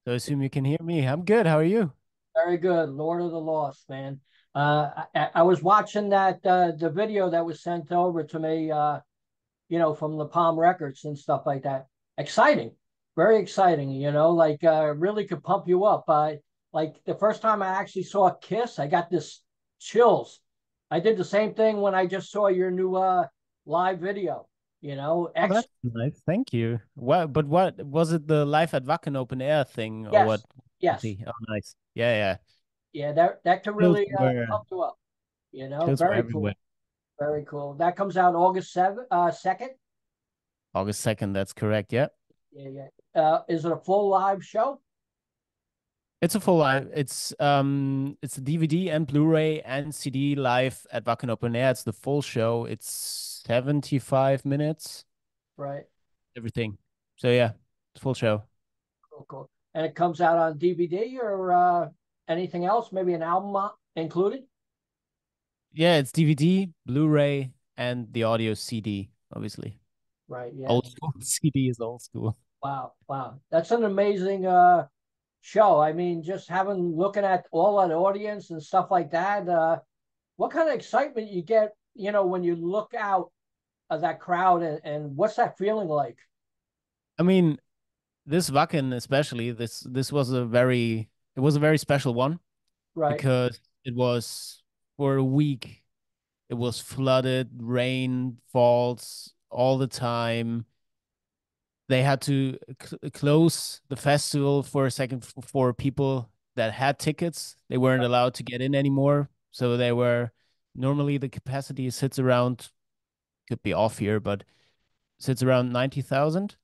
So I assume you can hear me. I'm good. How are you? Very good. Lord of the Lost, man. I was watching that the video that was sent over to me, from the Palm Records and stuff like that. Exciting, very exciting. Really could pump you up. Like the first time I actually saw Kiss, I got this chills. I did the same thing when I just saw your new live video. Oh, that's nice. Thank you. What was it, the live at Wacken open air thing or what? Yes, yes, Oh, nice. Yeah, yeah. yeah. That could Chills really were pump you up. chills were Very everywhere. cool. Very cool. That comes out August 2nd. August 2nd, that's correct. Yeah. Yeah, yeah. Is it a full live show? It's a full live. It's a DVD and Blu-ray and CD live at Wacken Open Air. It's the full show. It's 75 minutes, Right. everything. So yeah, it's full show. Cool, cool. And it comes out on DVD or anything else? Maybe an album included? Yeah, it's DVD, Blu-ray, and the audio CD, obviously. Right. Yeah. Old school. CD is old school. Wow. Wow. That's an amazing show. I mean, just having looking at all that audience and stuff like that. What kind of excitement you get, when you look out of that crowd and what's that feeling like? I mean, this Wacken especially, this was a very special one Right. because it was for a week. It was flooded, rain falls all the time. They had to close the festival for a second for people that had tickets. They weren't allowed to get in anymore. So they were normally the capacity sits around, could be off here, but sits around 90,000.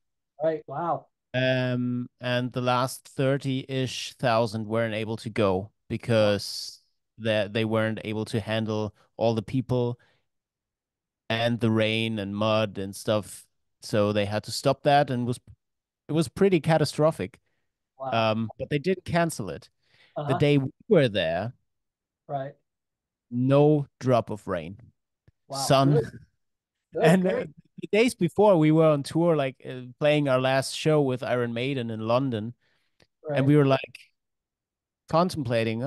Right. Wow. And the last 30-ish thousand weren't able to go Wow. because they weren't able to handle all the people and the rain and mud and stuff. So they had to stop that, and it was pretty catastrophic. Wow. But they did cancel it. The Uh-huh. day we were there, Right. no drop of rain, Wow. sun. Good. Good. And Great. the days before, we were on tour, like playing our last show with Iron Maiden in London, and Right. we were like contemplating,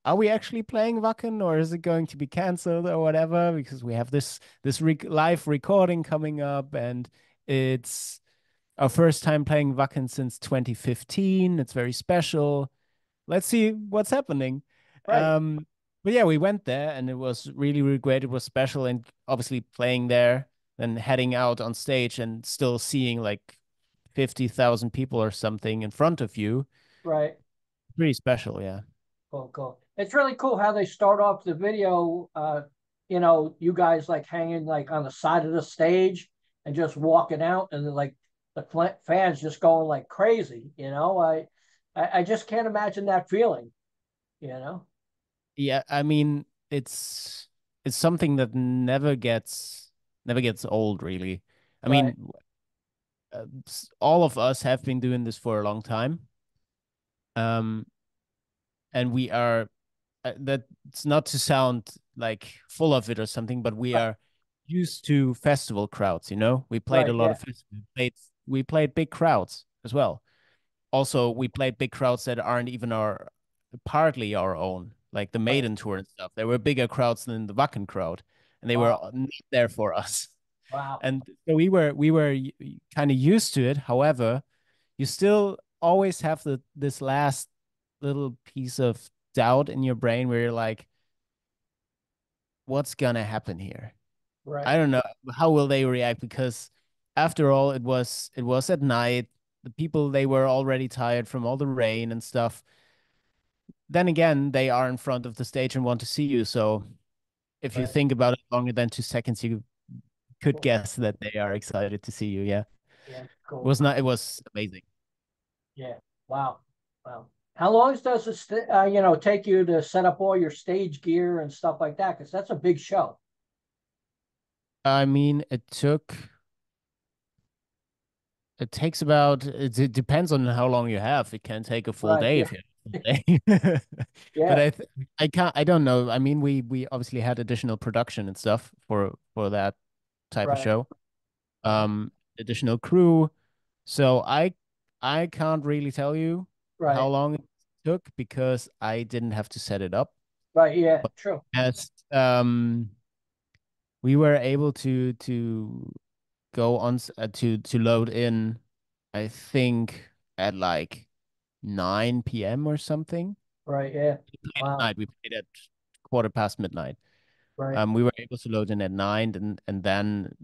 are we actually playing Wacken or is it going to be canceled or whatever? Because we have this live recording coming up, and it's our first time playing Wacken since 2015. It's very special. Let's see what's happening. Right. But yeah, we went there and it was really, really great. It was special, and obviously playing there, then heading out on stage and still seeing like 50,000 people or something in front of you. Right. Pretty special, yeah. Cool, cool. It's really cool how they start off the video. You guys like hanging like on the side of the stage and just walking out, and then, like the fans just going like crazy. I just can't imagine that feeling. You know. Yeah, I mean, it's something that never gets old, really. I Right. mean, all of us have been doing this for a long time. Um, and we are that's not to sound like full of it or something, but we Right. are used to festival crowds, you know? We played a Right. lot Yeah. of festivals. We played big crowds as well. Also, we played big crowds that aren't even partly our own, like the Right. Maiden tour and stuff. There were bigger crowds than the Wacken crowd, and they were Wow. not there for us. Wow. And so we were kind of used to it. However, you still always have this last little piece of doubt in your brain where you're like, what's gonna happen here? Right. I don't know. How will they react? Because after all, it was at night. The people, they were already tired from all the rain and stuff. Then again, they are in front of the stage and want to see you. So if you Right. think about it longer than 2 seconds, you could Cool. guess that they are excited to see you. Yeah. Yeah. It Cool. was not, it was amazing. Yeah. Wow. Wow. How long does it, take you to set up all your stage gear and stuff like that? Because that's a big show. I mean, it takes about, it depends on how long you have. It can take a full Right. day Yeah. if you have a full day. But Yeah. I don't know. I mean, we obviously had additional production and stuff for that type of Right. show. Uh-huh. Additional crew. So I can't really tell you. how Right. long it took because I didn't have to set it up. Right. Yeah. True. As we were able to go on to load in, I think at like 9 p.m. or something. Right. Yeah. Played at Wow. night. We played at quarter past midnight. Right. We were able to load in at 9, and then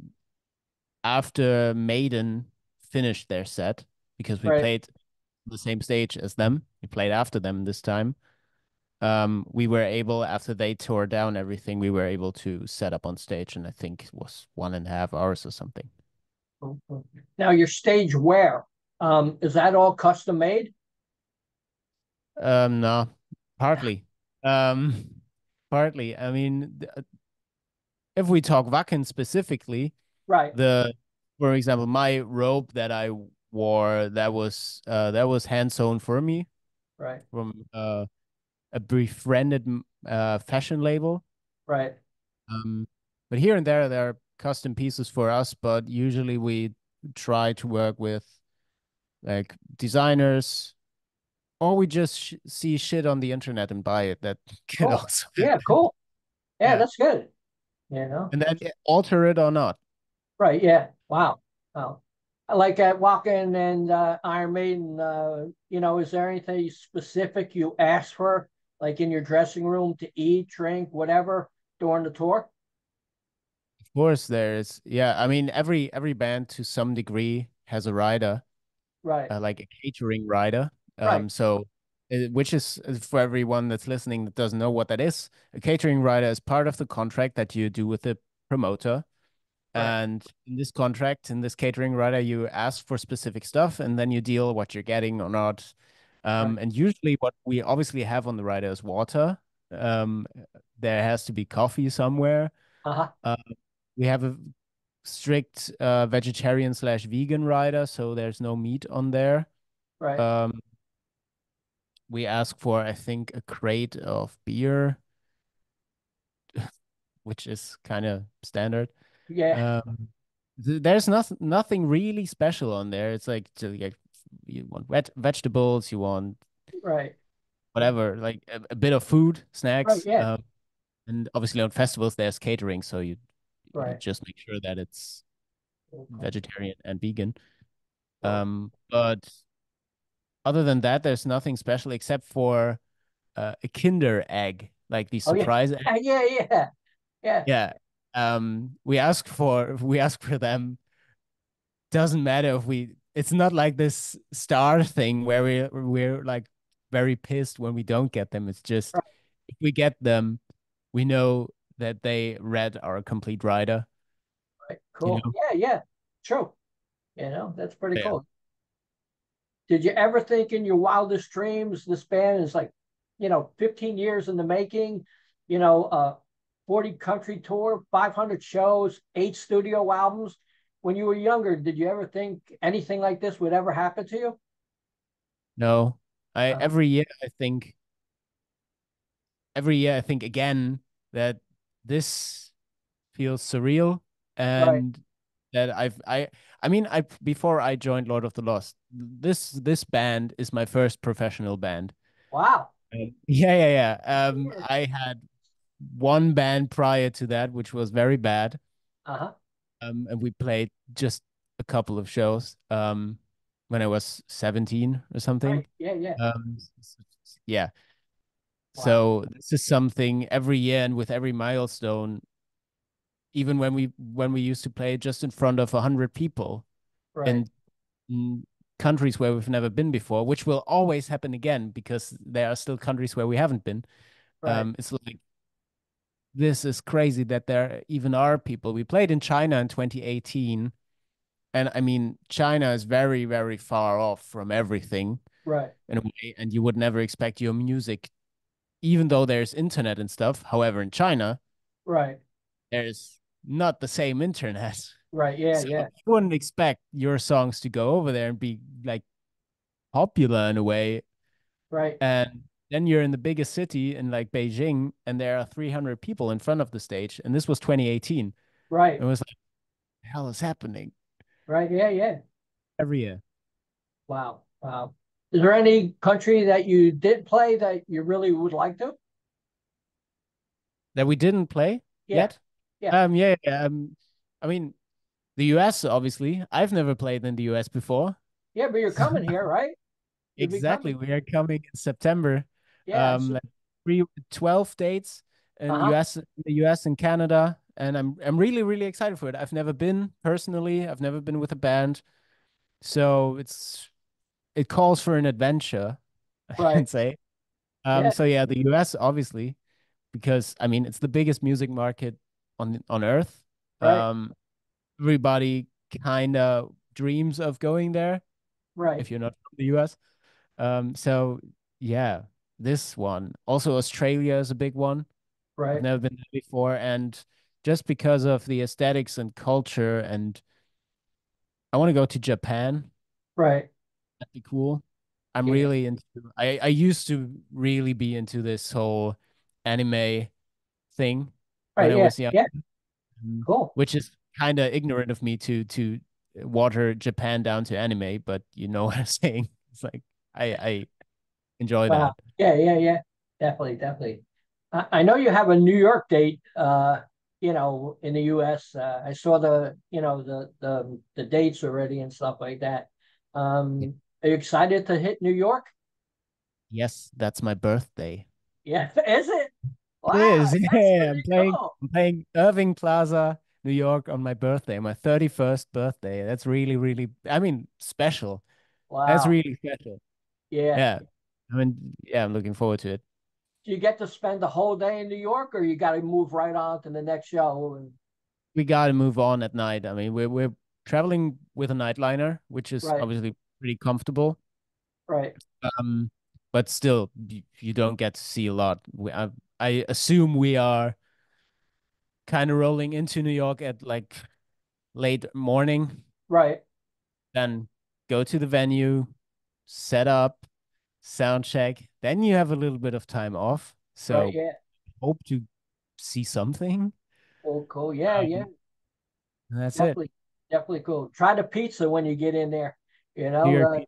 after Maiden finished their set, because we Right. played the same stage as them, we played after them this time. We were able, after they tore down everything, we were able to set up on stage, and I think it was 1.5 hours or something. Mhm. Now your stage wear, is that all custom made? No, partly. Um, partly. I mean, if we talk Wacken specifically, Right. the, for example, my robe that I wore, that was hand sewn for me Right. from a befriended fashion label. Right. Um, but here and there are custom pieces for us, but usually we try to work with like designers, or we just see shit on the internet and buy it. That could Cool. also Yeah. happen. Cool. Yeah. Yeah. That's good. And then That's alter it or not. right. Yeah. Wow. Wow. Like at Walken and Iron Maiden, is there anything specific you ask for, like in your dressing room to eat, drink, whatever during the tour? Of course, there's, yeah. I mean, every band to some degree has a rider, Right. like a catering rider. Right. So, which is for everyone that's listening that doesn't know what that is. A catering rider is part of the contract that you do with the promoter. Right. And in this contract, in this catering rider, you ask for specific stuff, and then you deal what you're getting or not. Right. And usually, what we obviously have on the rider is water. Um, there has to be coffee somewhere. Uh-huh. Uh, we have a strict vegetarian slash vegan rider, so there's no meat on there. Right. Um, we ask for, I think, a crate of beer, which is kind of standard. Yeah. Um, there's nothing really special on there. It's like, you want vegetables, you want Right. Yeah. whatever, like a bit of food, Right. snacks. Yeah. And obviously on festivals there's catering, so you Right. just make sure that it's Okay. vegetarian and vegan. Cool. But other than that, there's nothing special except for a Kinder egg, like the Oh yeah. surprise egg. Yeah. Yeah. Yeah. Yeah. We ask for them. Doesn't matter if we, it's not like this star thing where we're like very pissed when we don't get them. It's just Right. if we get them, we know that they read our complete rider, Right. you Cool. know? Yeah. Yeah. True. That's pretty Yeah. cool. Did you ever think in your wildest dreams this band is like, 15 years in the making, 40 country tour, 500 shows, 8 studio albums? When you were younger, did you ever think anything like this would ever happen to you? No, I Uh-huh. every year I think again that this feels surreal, Right. and that I mean, I before I joined Lord of the Lost, this band is my first professional band. Wow. Yeah, yeah, yeah. I had one band prior to that, which was very bad. Uh-huh. And we played just a couple of shows. When I was 17 or something. Right. Yeah. Yeah. Yeah. Wow. So this is something every year, and with every milestone, even when we used to play just in front of 100 people Right. in, countries where we've never been before, which will always happen again because there are still countries where we haven't been. Right. It's like this is crazy that there even are people. We played in China in 2018, and I mean China is very, very far off from everything Right. in a way, and you would never expect your music, even though there's internet and stuff. However, in China, Right. there's not the same internet. Right. Yeah. So Yeah. you wouldn't expect your songs to go over there and be like popular in a way. Right. And then you're in the biggest city in like Beijing, and there are 300 people in front of the stage. And this was 2018. Right. It was like, what the hell is happening Right. Yeah. Yeah. every year? Wow. Wow. Is there any country that you did play that you really would like to? That we didn't play Yeah, yet. yeah, Yeah, yeah, I mean, the US, obviously. I've never played in the US before. yeah. But you're coming here, right? You'll be Exactly. coming. We are coming in September. Yeah. So, Like 12 dates in uh-huh. The US and Canada. And I'm really, really excited for it. I've never been personally. I've never been with a band. So it calls for an adventure, I Right. can say. Yeah. So yeah, the US obviously, because I mean it's the biggest music market on earth. Right. Um, Everybody kind of dreams of going there Right. if you're not from the US. So yeah, this one. Also Australia is a big one. I've Right. never been there before, and just because of the aesthetics and culture, and I want to go to Japan. Right. That'd be cool. I'm Yeah. really into I used to really be into this whole anime thing when Right. I Yeah. was young, Yeah. Cool. which is kind of ignorant of me to water Japan down to anime, but you know what I'm saying. It's like I enjoy Wow. that. Yeah. Yeah. Yeah. Definitely. Definitely. I know you have a New York date. In the U.S. I saw the dates already and stuff like that. Are you excited to hit New York? Yes, that's my birthday. Yeah. Is it? It Wow. is. That's Yeah, pretty cool. I'm playing Irving Plaza, New York on my birthday, my 31st birthday. That's really, really, I mean, special. That's Wow. really special. Yeah. Yeah. I mean, yeah, I'm looking forward to it. Do you get to spend the whole day in New York, or you got to move right on to the next show? And We got to move on at night. I mean, we're traveling with a nightliner, which is right, obviously pretty comfortable. right, Um, but still, you don't get to see a lot. I assume we are kind of rolling into New York at like late morning, right, then go to the venue, set up, sound check. Then you have a little bit of time off. right. So Yeah. hope to see something. Cool, cool. Yeah, yeah. That's it. Definitely, definitely cool. Try the pizza when you get in there. You New know, York,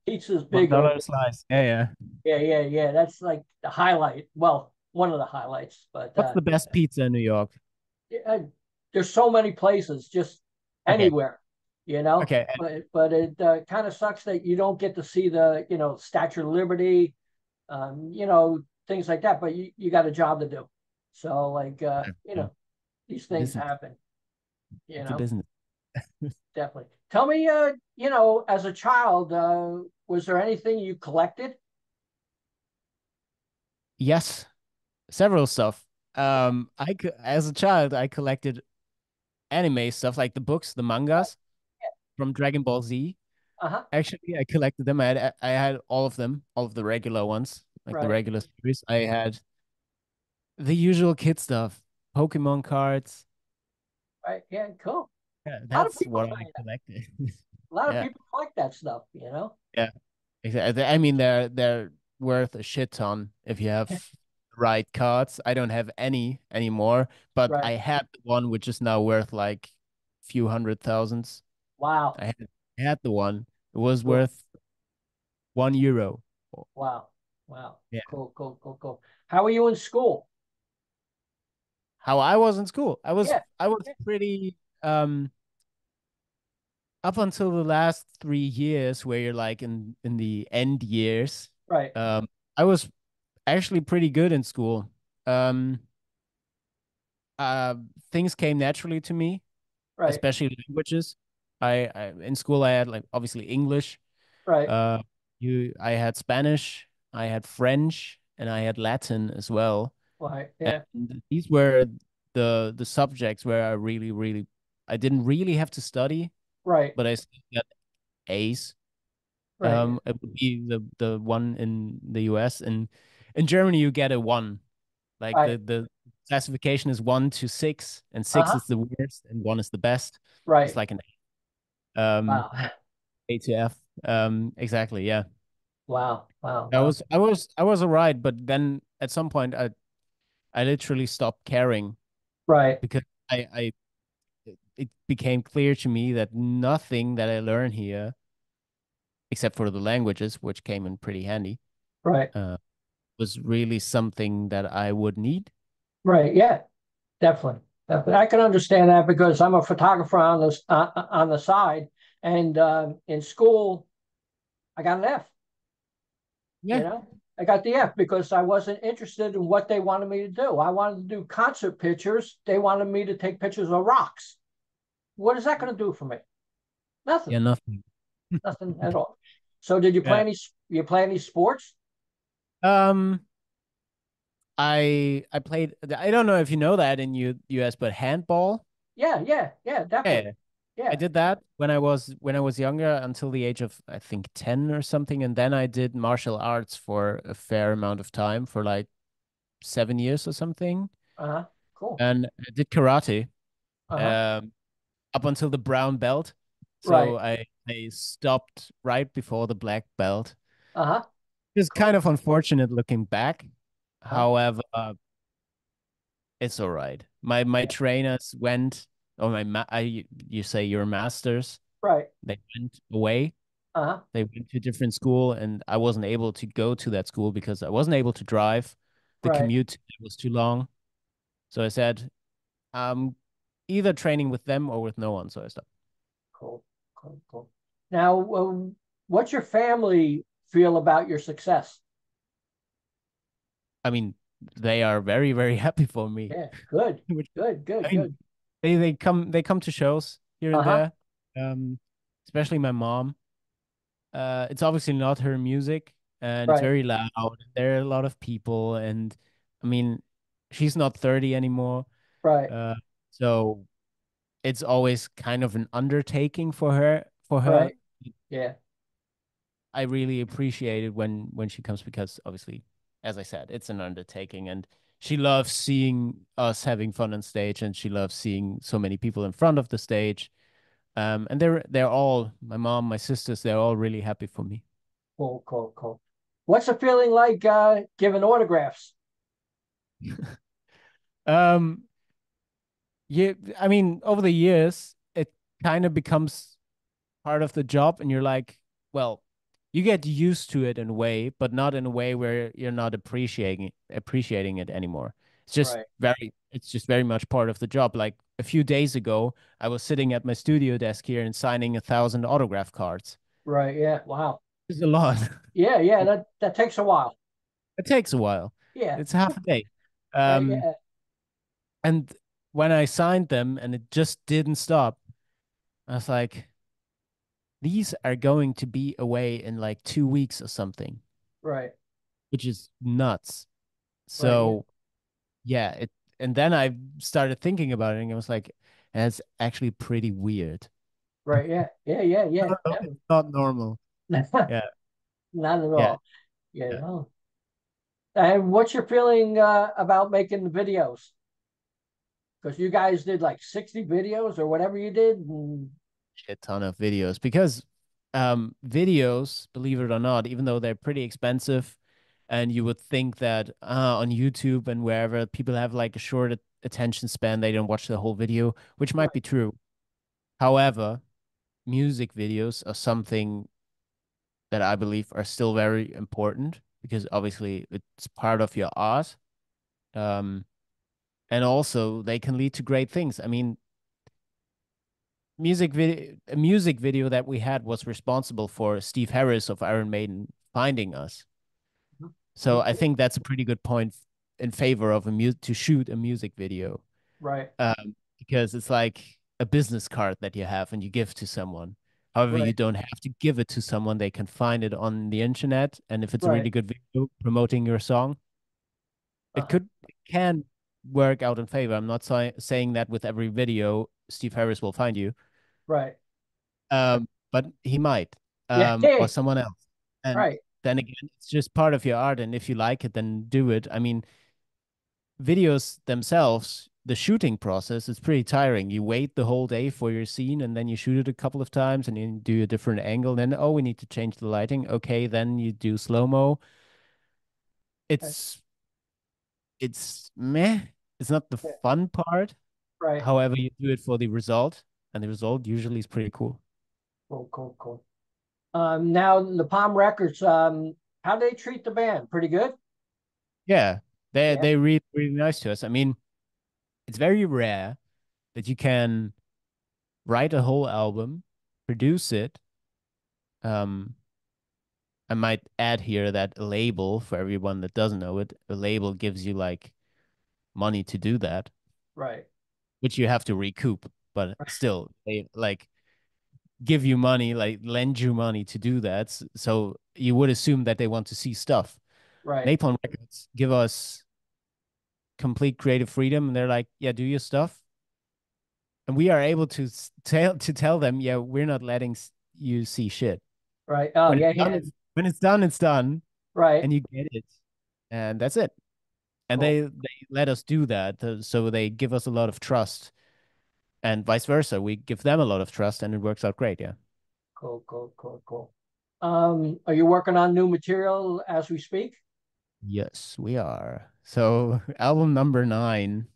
pizza's one big dollar over a there. slice. Yeah, yeah. Yeah, yeah, yeah. That's like the highlight. Well, one of the highlights. But What's the best pizza in New York? yeah, there's so many places, just Okay. anywhere. You know, Okay. but it kind of sucks that you don't get to see the Statue of Liberty, things like that. But you got a job to do. So like these things Business. happen, you It's a know, business. definitely. Tell me, as a child, was there anything you collected? Yes, several stuff. As a child, I collected anime stuff like the books, the Right. mangas from Dragon Ball Z. Uh-huh. Actually, I collected them. I had all of them, all of the regular ones, like the Right. regular series. I had the usual kid stuff, Pokemon cards. Right. Yeah, cool. Yeah, A lot of that's people what I collect that. collected. A lot of Yeah, people collect that stuff, you know? yeah, exactly. I mean, they're worth a shit ton if you have the right cards. I don't have any anymore, but Right. I had the one which is now worth like few hundred thousands. Wow. I had the one. It was Cool. worth €1. Wow. Wow. Yeah. Cool, cool, cool, cool. How are you in school? How I was in school. Yeah. I was Yeah. pretty up until the last 3 years where you're like in the end years. Right. Um I was actually pretty good in school. Um uh Things came naturally to me, Right. especially languages. I in school I had like obviously English. Right. Uh I had Spanish, I had French, and I had Latin as well. Right. Yeah. And these were the subjects where I didn't really have to study, Right. but I still got A's. Right. It would be the one in the US, and in Germany you get a one. Like Right. the classification is 1 to 6, and six Uh-huh. is the worst, and one is the best. It's Right. like an um Wow. A to F. Exactly, yeah. Wow. Wow. Wow. I was all right, but then at some point I literally stopped caring Right. because I it became clear to me that nothing that I learn here except for the languages, which came in pretty handy, Right. uh, was really something that I would need. Right. Yeah. Definitely. Definitely. I can understand that because I'm a photographer on the side, and in school I got an F. You Yeah, know, I got the F because I wasn't interested in what they wanted me to do. I wanted to do concert pictures. They wanted me to take pictures of rocks. What is that going to do for me? Nothing. yeah, nothing. Nothing at all. So, did you play Yeah. any? You play any sports? Um, I played. I don't know if you know that in US, but handball. Yeah. Yeah. Yeah. Definitely. Yeah, I Yeah. did that when I was younger until the age of I think 10 or something, and then I did martial arts for a fair amount of time for like 7 years or something, Uh huh. Cool. and I did karate Uh huh. um up until the brown belt. Right. So I stopped right before the black belt. Uh huh. It's kind Cool. of unfortunate looking back. Huh. However, it's all right. My Yeah. trainers went, or you say your masters, Right. they went away. Uh huh. They went to a different school, and I wasn't able to go to that school because I wasn't able to drive. The Right. commute was too long. So I said, I'm either training with them or with no one. So I stopped. Cool. Cool. Cool. Now, what's your family feel about your success? I mean, they are very, very happy for me. Yeah. Good. Which Good. I Good. mean, Good. they come to shows here Uh and huh. there. Especially my mom. It's obviously not her music, and it's Right. very loud. There are a lot of people, and I mean, she's not 30 anymore. Right. Uh, so it's always kind of an undertaking for her. Right. Yeah. I really appreciate it when she comes because obviously, as I said, it's an undertaking, and she loves seeing us having fun on stage, and she loves seeing so many people in front of the stage. And they're all my mom, my sisters, they're all really happy for me. Cool. Cool. Cool. What's the feeling like giving autographs? Um, yeah, I mean, over the years, it kind of becomes part of the job, and you're like, well, you get used to it in a way, but not in a way where you're not appreciating it anymore. Right. It's just very much part of the job. Like a few days ago, I was sitting at my studio desk here and signing 1,000 autograph cards. Right. Yeah. Wow. It's a lot. Yeah. Yeah. That takes a while. It takes a while. Yeah. It's half a day. Right. Um, Yeah. and when I signed them and it just didn't stop, I was like, these are going to be away in like 2 weeks or something, Right. which is nuts. Right. Yeah. So yeah, and then I started thinking about it and I was like, that's actually pretty weird. Right. Yeah. Yeah. Yeah. Yeah. It's not normal. Yeah, Not at yeah, all. You yeah. know. And what's your feeling about making the videos? Because you guys did like 60 videos or whatever you did. And, Shit ton of videos because videos, believe it or not, even though they're pretty expensive, and you would think that on YouTube and wherever people have like a short attention span, they don't watch the whole video, which might right. be true. However, music videos are something that I believe are still very important because obviously it's part of your art. Um, and also they can lead to great things. I mean, a music video that we had was responsible for Steve Harris of Iron Maiden finding us. So I think that's a pretty good point in favor of to shoot a music video, Right. because it's like a business card that you have and you give to someone. However, you Right. don't have to give it to someone. They can find it on the internet, and if it's a Right. really good video promoting your song, Uh-huh. it can work out in favor. I'm not saying that with every video Steve Harris will find you, Right. but he might, Yeah. or Hey. someone else. And Right. then again, it's just part of your art, and if you like it, then do it. I mean, videos themselves, the shooting process is pretty tiring. You wait the whole day for your scene, and then you shoot it a couple of times, and you do a different angle. Then, oh, we need to change the lighting. Okay, then you do slow-mo. Uh, It's meh. It's not the yeah. fun part. Right. However, you do it for the result, and the result usually is pretty cool. Cool. Cool. Cool. Now the Palm Records, how do they treat the band? Pretty good. Yeah, they Yeah. they really nice to us. I mean, it's very rare that you can write a whole album, produce it. Um, I might add here that a label, for everyone that doesn't know it, a label gives you like money to do that, Right. which you have to recoup. But still, they like give you money, like lend you money to do that. So you would assume that they want to see stuff. Right. Napalm Records give us complete creative freedom, and they're like, "Yeah, do your stuff," and we are able to tell them, "Yeah, we're not letting you see shit. Right. Oh When yeah. it's done, Yeah. it's done, Right. and you get it, and that's it." And Cool. they let us do that, so they give us a lot of trust, and vice versa. We give them a lot of trust, and it works out great. Yeah. Cool. Cool. Cool. Cool. Are you working on new material as we speak? Yes, we are. So album number 9.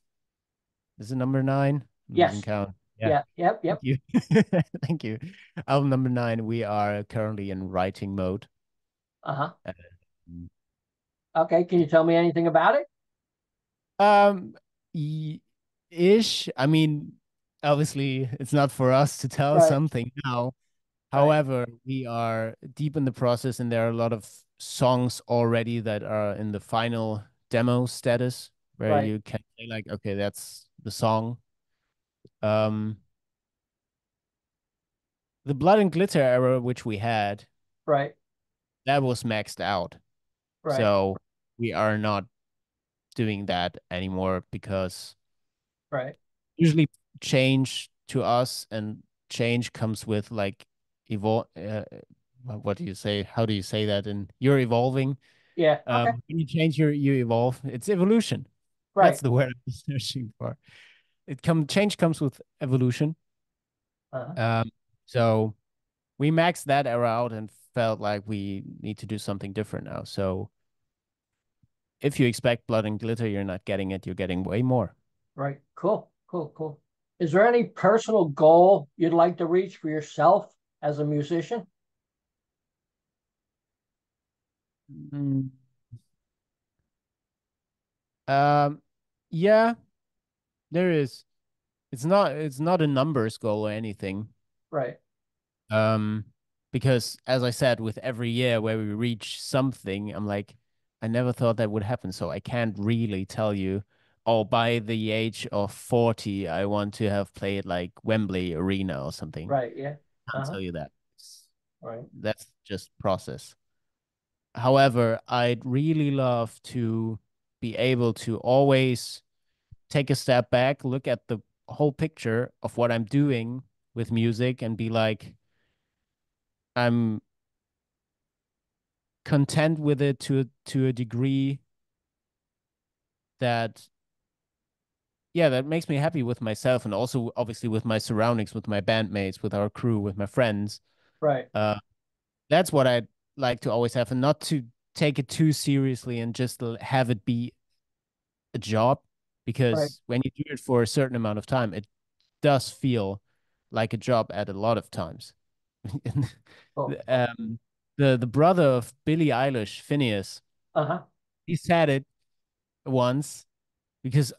Is it number 9? I'm losing Yes. count. Yeah. Yeah. Yep. Thank Yep. you. Thank you. Album number 9, we are currently in writing mode. Uh-huh. Um, Okay. Can you tell me anything about it? um, y- ish. I mean, obviously, it's not for us to tell Right. something now. Right. However, we are deep in the process, and there are a lot of songs already that are in the final demo status where Right. you can say like, okay, that's the song. Um, the Blood and Glitter era, which we had, Right. that was maxed out. Right. So we are not doing that anymore because Right. usually change to us and change comes with like evol what do you say? How do you say that? And you're evolving. Yeah. Okay. When you change, you evolve. It's evolution. That's Right. the word I'm searching for. Change comes with evolution. Uh-huh. Um, so we maxed that era out and felt like we need to do something different now. So if you expect blood and glitter, you're not getting it. You're getting way more. Right. Cool. Cool. Cool. Is there any personal goal you'd like to reach for yourself as a musician? Mm. Um, yeah, there is. It's not a numbers goal or anything. Right. Um, because as I said, with every year where we reach something, I'm like, I never thought that would happen. So I can't really tell you, oh, by the age of 40, I want to have played like Wembley Arena or something. Right. Yeah. Can't Uh-huh. tell you that. Right. That's just process. However, I'd really love to be able to always take a step back, look at the whole picture of what I'm doing with music and be like, I'm content with it to a degree that yeah, that makes me happy with myself and also obviously with my surroundings, with my bandmates, with our crew, with my friends. Right. Uh, that's what I'd like to always have, and not to take it too seriously and just have it be a job, Right. because when you do it for a certain amount of time, it does feel like a job at a lot of times. Cool. um, the brother of Billie Eilish, Phineas, Uh-huh. he said it once because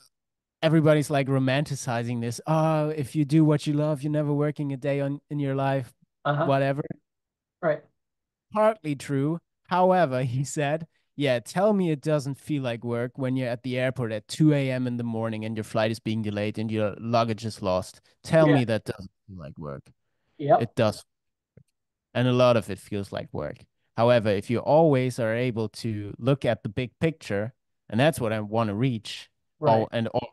everybody's like romanticizing this. Oh, if you do what you love, you're never working a day in your life, Uh-huh. whatever. Right. Partly true. However, he said, yeah, tell me it doesn't feel like work when you're at the airport at 2 a.m. in the morning and your flight is being delayed and your luggage is lost. Tell Yeah. me that doesn't feel like work. Yep. It does. And a lot of it feels like work. However, if you always are able to look at the big picture, and that's what I want to reach, Right.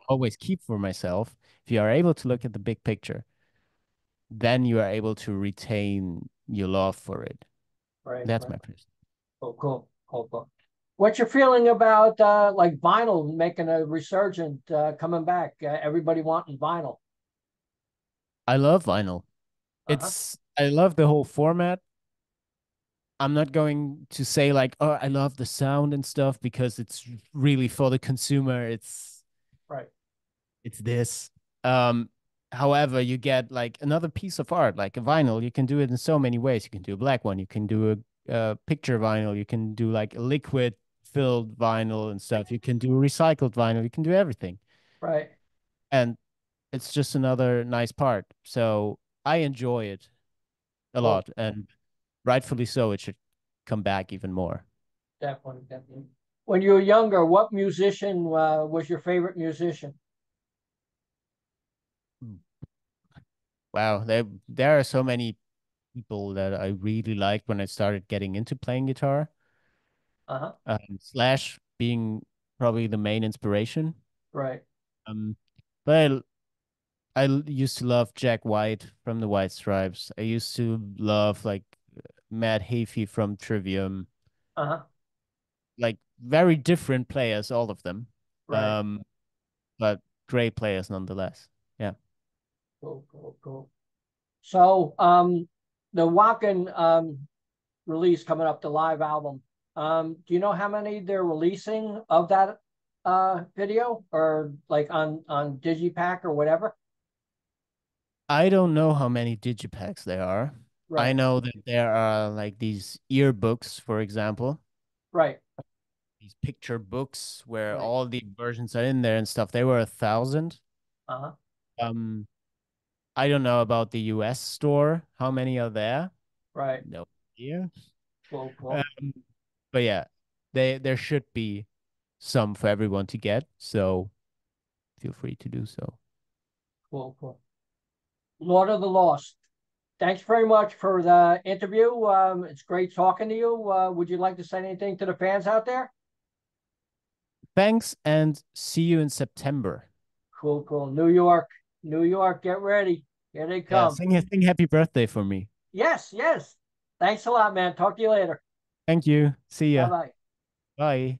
always keep for myself, if you are able to look at the big picture, then you are able to retain your love for it. Right. That's Right. my person. Cool. Cool. Cool. Cool. What's your feeling about like vinyl making a resurgent, coming back? Everybody wanting vinyl. I love vinyl. Uh-huh. I love the whole format. I'm not going to say like, oh, I love the sound and stuff because it's really for the consumer. It's Right. it's this. Um, However, you get like another piece of art, like a vinyl. You can do it in so many ways. You can do a black one. You can do a picture vinyl. You can do like a liquid filled vinyl and stuff. You can do recycled vinyl. You can do everything. Right. And it's just another nice part. So I enjoy it a Cool. lot, and rightfully so. It should come back even more. Definitely, definitely. When you were younger, what musician was your favorite musician? Wow, there are so many people that I really liked when I started getting into playing guitar. Uh-huh. Slash being probably the main inspiration. Right. Um, but used to love Jack White from the White Stripes. I used to love like Matt Heafy from Trivium. Uh-huh. Like very different players, all of them. Right. Um, but great players nonetheless. Yeah. Cool, cool, cool. So, the Wacken release coming up, the live album. Do you know how many they're releasing of that video, or like on Digipack or whatever? I don't know how many digipacks there are. I Right. know that there are like these earbooks, for example, Right. these picture books where Right. all the versions are in there and stuff. They were 1,000. Uh-huh. Um, I don't know about the US store. How many are there? Right. No idea. Cool, cool, Um, but yeah, there should be some for everyone to get. So feel free to do so. cool, cool. Lord of the Lost. Thanks very much for the interview. It's great talking to you. Would you like to say anything to the fans out there? Thanks and see you in September. Cool, cool. New York, New York, get ready. Here they Yeah, come. sing happy birthday for me. Yes, yes. Thanks a lot, man. Talk to you later. Thank you. See Bye ya. bye. Bye.